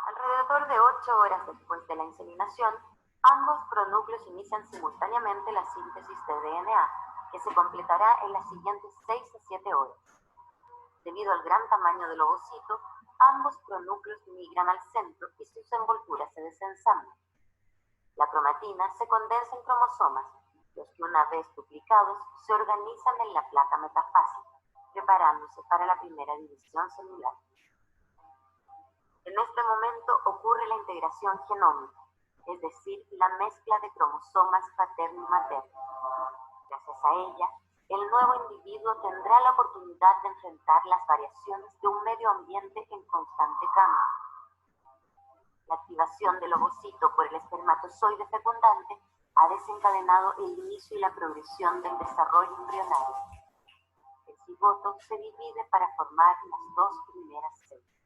Alrededor de 8 horas después de la inseminación, ambos pronúcleos inician simultáneamente la síntesis de DNA, que se completará en las siguientes 6 a 7 horas. Debido al gran tamaño del ovocito, ambos pronúcleos migran al centro y sus envolturas se desensamblan. La cromatina se condensa en cromosomas, los que una vez duplicados se organizan en la placa metafásica, preparándose para la primera división celular. En este momento ocurre la integración genómica, es decir, la mezcla de cromosomas paterno y materno. Gracias a ella, el nuevo individuo tendrá la oportunidad de enfrentar las variaciones de un medio ambiente en constante cambio. La activación del ovocito por el espermatozoide fecundante ha desencadenado el inicio y la progresión del desarrollo embrionario. El cigoto se divide para formar las dos primeras células.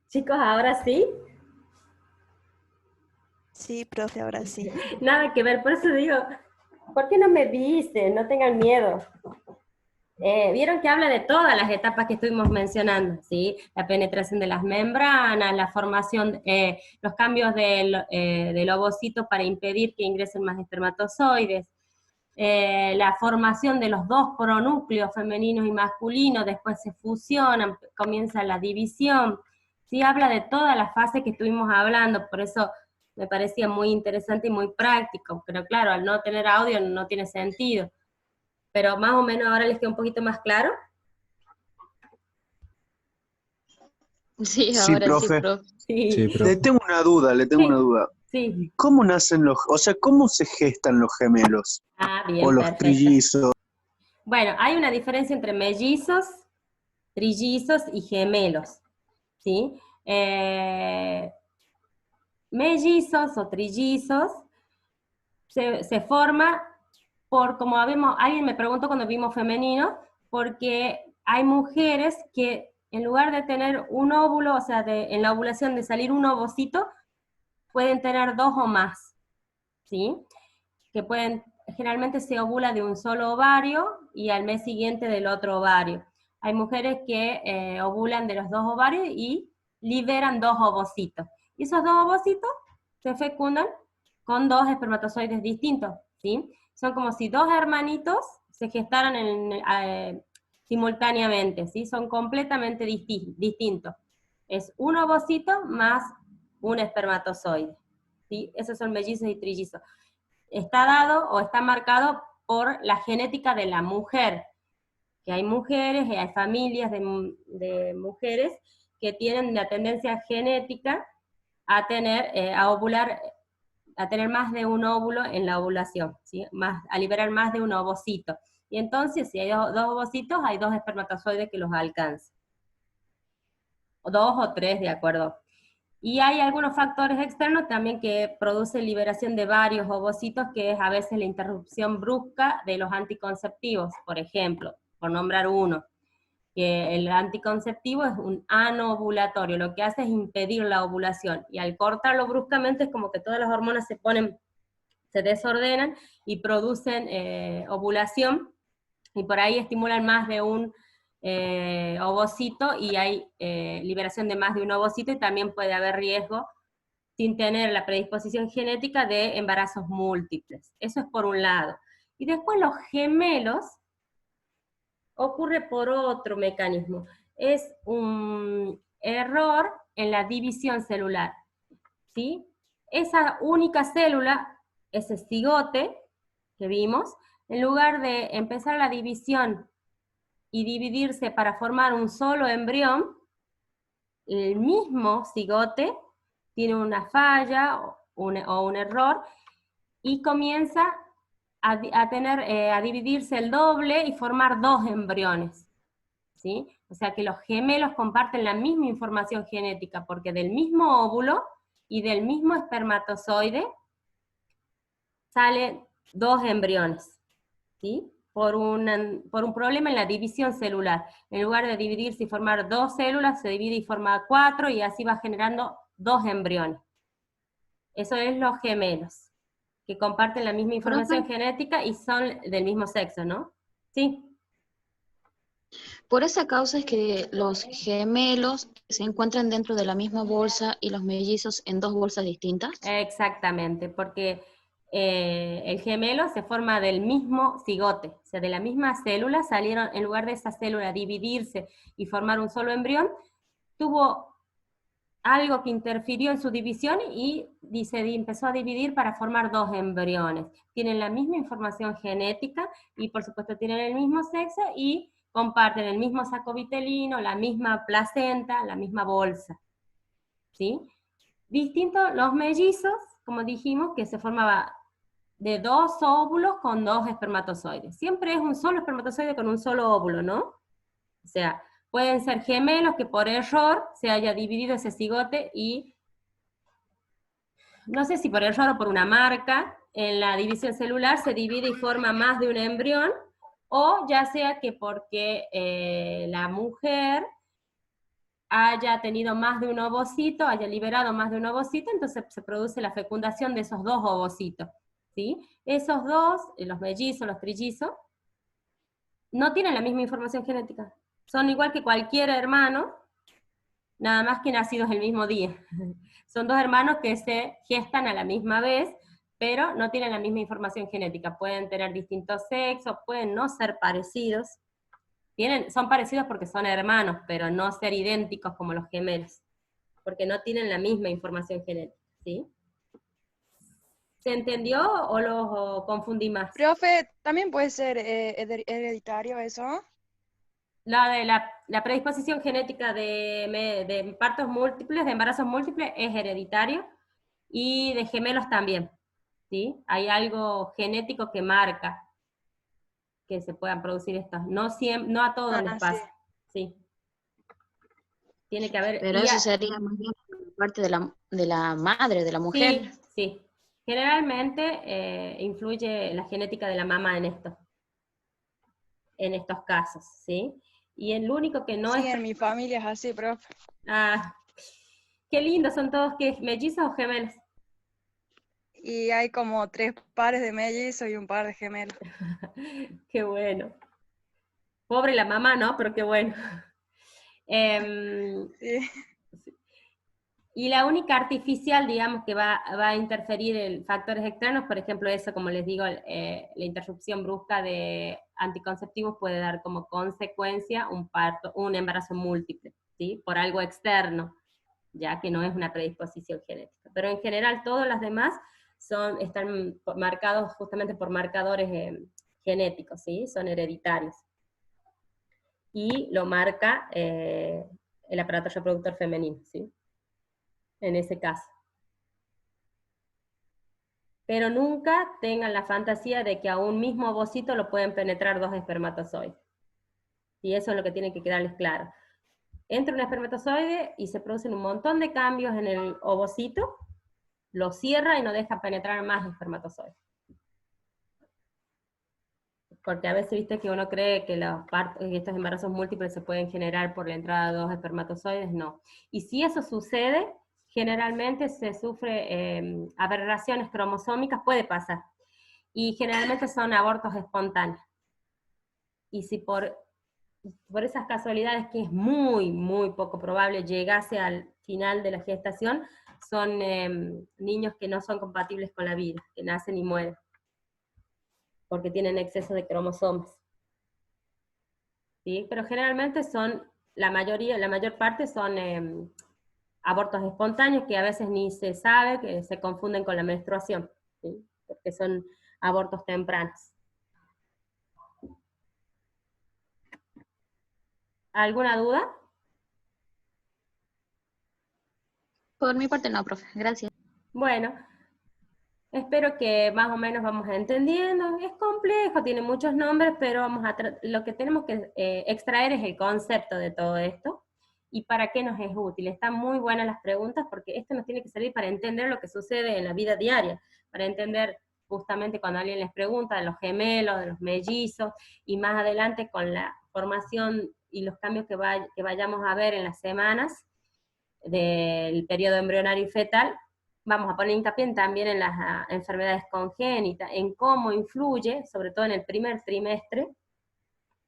Chicos, ahora sí. sí, profe, ahora sí. Nada que ver, por eso digo, ¿por qué no me dicen? No tengan miedo. Vieron que habla de todas las etapas que estuvimos mencionando, ¿sí? La penetración de las membranas, la formación, los cambios del ovocito para impedir que ingresen más espermatozoides, la formación de los dos pronúcleos femeninos y masculinos, después se fusionan, comienza la división, ¿sí? Habla de todas las fases que estuvimos hablando, por eso me parecía muy interesante y muy práctico, pero claro, al no tener audio no tiene sentido. Pero más o menos ahora les queda un poquito más claro. Sí, Sí, ahora sí, profe. profe. Sí, Sí, Le profe. tengo una duda, le tengo Sí. una duda. sí. ¿Cómo nacen cómo se gestan los gemelos? Ah, O bien, los perfecto. trillizos. Bueno, hay una diferencia entre mellizos, trillizos y gemelos, ¿sí? Mellizos o trillizos se forma por, como alguien me preguntó cuando vimos femenino, porque hay mujeres que en lugar de tener un óvulo, o sea, en la ovulación de salir un ovocito, pueden tener dos o más, ¿sí? Que generalmente se ovula de un solo ovario y al mes siguiente del otro ovario. Hay mujeres que ovulan de los dos ovarios y liberan dos ovocitos. Y esos dos ovocitos se fecundan con dos espermatozoides distintos, ¿sí? Son como si dos hermanitos se gestaran simultáneamente, ¿sí? Son completamente distintos. Es un ovocito más un espermatozoide, ¿sí? Esos son mellizos y trillizos. Está dado o está marcado por la genética de la mujer, que hay mujeres y hay familias de mujeres que tienen la tendencia genética a ovular, a tener más de un óvulo en la ovulación, ¿sí? A liberar más de un ovocito. Y entonces, si hay dos ovocitos, hay dos espermatozoides que los alcanzan. O dos o tres, de acuerdo. Y hay algunos factores externos también que producen liberación de varios ovocitos, que es a veces la interrupción brusca de los anticonceptivos, por ejemplo, por nombrar uno, que el anticonceptivo es un anovulatorio, lo que hace es impedir la ovulación, y al cortarlo bruscamente es como que todas las hormonas se desordenan y producen ovulación, y por ahí estimulan más de un ovocito, y hay liberación de más de un ovocito, y también puede haber riesgo, sin tener la predisposición genética, de embarazos múltiples. Eso es por un lado. Y después los gemelos ocurre por otro mecanismo. Es un error en la división celular, ¿sí? Esa única célula, ese cigote que vimos, en lugar de empezar la división y dividirse para formar un solo embrión, el mismo cigote tiene una falla o un error y comienza a dividirse el doble y formar dos embriones, ¿sí? O sea que los gemelos comparten la misma información genética, porque del mismo óvulo y del mismo espermatozoide salen dos embriones, ¿sí? Por un problema en la división celular. En lugar de dividirse y formar dos células, se divide y forma cuatro, y así va generando dos embriones. Eso es los gemelos, que comparten la misma información genética y son del mismo sexo, ¿no? Sí. Por esa causa es que los gemelos se encuentran dentro de la misma bolsa y los mellizos en dos bolsas distintas. Exactamente, porque el gemelo se forma del mismo cigote, o sea, de la misma célula salieron, en lugar de esa célula dividirse y formar un solo embrión, tuvo algo que interfirió en su división y empezó a dividir para formar dos embriones. Tienen la misma información genética y por supuesto tienen el mismo sexo y comparten el mismo saco vitelino, la misma placenta, la misma bolsa, ¿sí? Distinto los mellizos, como dijimos, que se formaba de dos óvulos con dos espermatozoides. Siempre es un solo espermatozoide con un solo óvulo, ¿no? O sea, pueden ser gemelos que por error se haya dividido ese cigote y, no sé si por error o por una marca, en la división celular se divide y forma más de un embrión, o ya sea que porque la mujer haya tenido más de un ovocito, haya liberado más de un ovocito, entonces se produce la fecundación de esos 2 ovocitos, ¿sí? Esos 2, los mellizos, los trillizos, no tienen la misma información genética. Son igual que cualquier hermano, nada más que nacidos el mismo día. Son 2 hermanos que se gestan a la misma vez, pero no tienen la misma información genética. Pueden tener distintos sexos, pueden no ser parecidos. Son parecidos porque son hermanos, pero no ser idénticos como los gemelos, porque no tienen la misma información genética, ¿sí? ¿Se entendió o lo confundí más? Profe, ¿también puede ser hereditario eso? La de la predisposición genética de partos múltiples, de embarazos múltiples, es hereditario, y de gemelos también, ¿sí? Hay algo genético que marca que se puedan producir estos. No a todos les pasa, sí. Tiene que haber... Pero eso sería más bien por parte de la madre, de la mujer. Sí, sí. Generalmente influye la genética de la mamá en estos casos, ¿sí? Y el único que no Sí, es... en mi familia es así, profe. Ah, qué lindo, son todos, ¿qué? ¿Mellizos o gemelos? Y hay como 3 pares de mellizos y un par de gemelos. Qué bueno. Pobre la mamá, ¿no? Pero qué bueno. Sí. Y la única artificial, digamos, que va a interferir en factores externos, por ejemplo, eso, como les digo, la interrupción brusca de anticonceptivos puede dar como consecuencia un embarazo múltiple, ¿sí? Por algo externo, ya que no es una predisposición genética. Pero en general todos los demás están marcados justamente por marcadores genéticos, ¿sí? Son hereditarios. Y lo marca el aparato reproductor femenino, ¿sí? En ese caso. Pero nunca tengan la fantasía de que a un mismo ovocito lo pueden penetrar 2 espermatozoides. Y eso es lo que tiene que quedarles claro. Entra un espermatozoide y se producen un montón de cambios en el ovocito, lo cierra y no deja penetrar más espermatozoides. Porque a veces viste que uno cree que estos embarazos múltiples se pueden generar por la entrada de 2 espermatozoides, no. Y si eso sucede, generalmente se sufre aberraciones cromosómicas, puede pasar. Y generalmente son abortos espontáneos. Y si por esas casualidades, que es muy, muy poco probable, llegase al final de la gestación, son niños que no son compatibles con la vida, que nacen y mueren, porque tienen exceso de cromosomas. ¿Sí? Pero generalmente la mayor parte son abortos espontáneos, que a veces ni se sabe, que se confunden con la menstruación, ¿sí? Porque son abortos tempranos. ¿Alguna duda? Por mi parte no, profe. Gracias. Bueno, espero que más o menos vamos entendiendo. Es complejo, tiene muchos nombres, pero lo que tenemos que extraer es el concepto de todo esto y para qué nos es útil. Están muy buenas las preguntas porque esto nos tiene que servir para entender lo que sucede en la vida diaria, para entender justamente cuando alguien les pregunta de los gemelos, de los mellizos, y más adelante con la formación y los cambios que vayamos a ver en las semanas del periodo embrionario y fetal, vamos a poner hincapié también en las enfermedades congénitas, en cómo influye, sobre todo en el primer trimestre,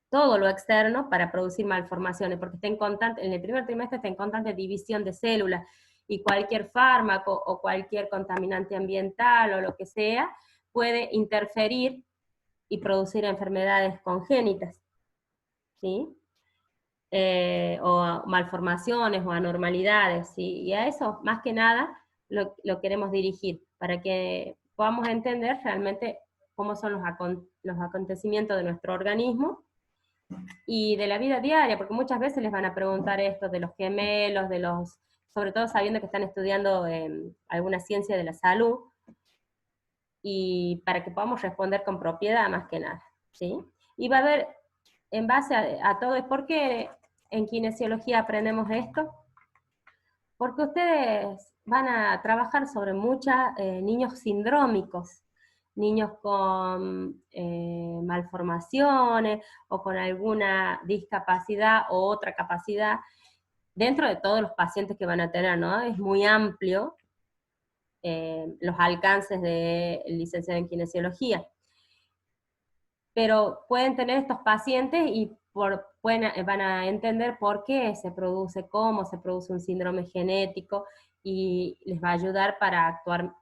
todo lo externo para producir malformaciones, porque en el primer trimestre está en constante división de células, y cualquier fármaco o cualquier contaminante ambiental o lo que sea puede interferir y producir enfermedades congénitas, ¿sí? O malformaciones o anormalidades, ¿sí? Y a eso, más que nada, lo queremos dirigir, para que podamos entender realmente cómo son los acontecimientos de nuestro organismo y de la vida diaria, porque muchas veces les van a preguntar esto de los gemelos, sobre todo sabiendo que están estudiando alguna ciencia de la salud, y para que podamos responder con propiedad más que nada, ¿sí? Y va a haber, en base a todo, ¿por qué en kinesiología aprendemos esto? Porque ustedes van a trabajar sobre muchos niños sindrómicos, niños con malformaciones o con alguna discapacidad o otra capacidad, dentro de todos los pacientes que van a tener, ¿no? Es muy amplio los alcances del licenciado en kinesiología. Pero pueden tener estos pacientes y van a entender por qué se produce, cómo se produce un síndrome genético, y les va a ayudar para actuar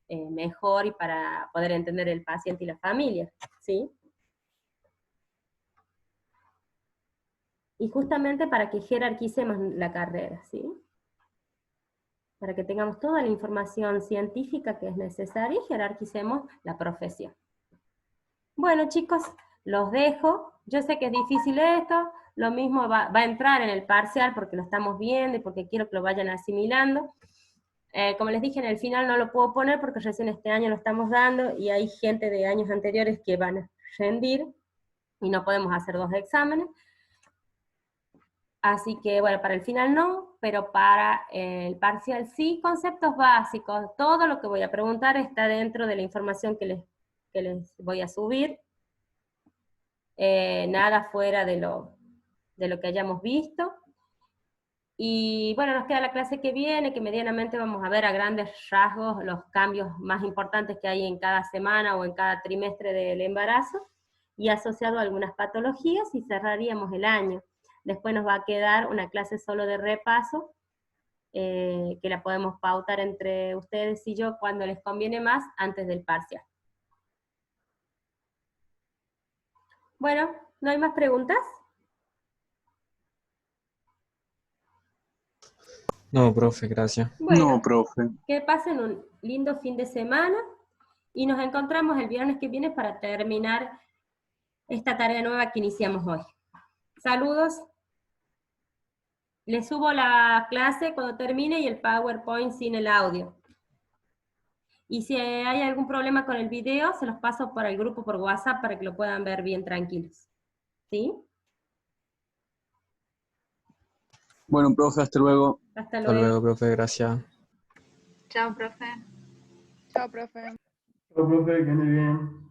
mejor y para poder entender el paciente y la familia, ¿sí? Y justamente para que jerarquicemos la carrera, ¿sí? Para que tengamos toda la información científica que es necesaria y jerarquicemos la profesión. Bueno, chicos, los dejo. Yo sé que es difícil esto, lo mismo va a entrar en el parcial porque lo estamos viendo y porque quiero que lo vayan asimilando. Como les dije, en el final no lo puedo poner porque recién este año lo estamos dando y hay gente de años anteriores que van a rendir y no podemos hacer 2 exámenes. Así que, bueno, para el final no, pero para el parcial sí, conceptos básicos. Todo lo que voy a preguntar está dentro de la información que les voy a subir. Nada fuera de lo que hayamos visto. Y bueno, nos queda la clase que viene, que medianamente vamos a ver a grandes rasgos los cambios más importantes que hay en cada semana o en cada trimestre del embarazo, y asociado a algunas patologías, y cerraríamos el año. Después nos va a quedar una clase solo de repaso, que la podemos pautar entre ustedes y yo cuando les conviene más, antes del parcial. Bueno, ¿no hay más preguntas? No, profe, gracias. Bueno, No, profe. que pasen un lindo fin de semana, y nos encontramos el viernes que viene para terminar esta tarea nueva que iniciamos hoy. Saludos. Les subo la clase cuando termine y el PowerPoint sin el audio. Y si hay algún problema con el video, se los paso por el grupo por WhatsApp para que lo puedan ver bien tranquilos. ¿Sí? Bueno, profe, hasta luego. Hasta Hasta luego. luego, profe, gracias. Chao, profe. Chao, profe. Chao, profe, que ande bien.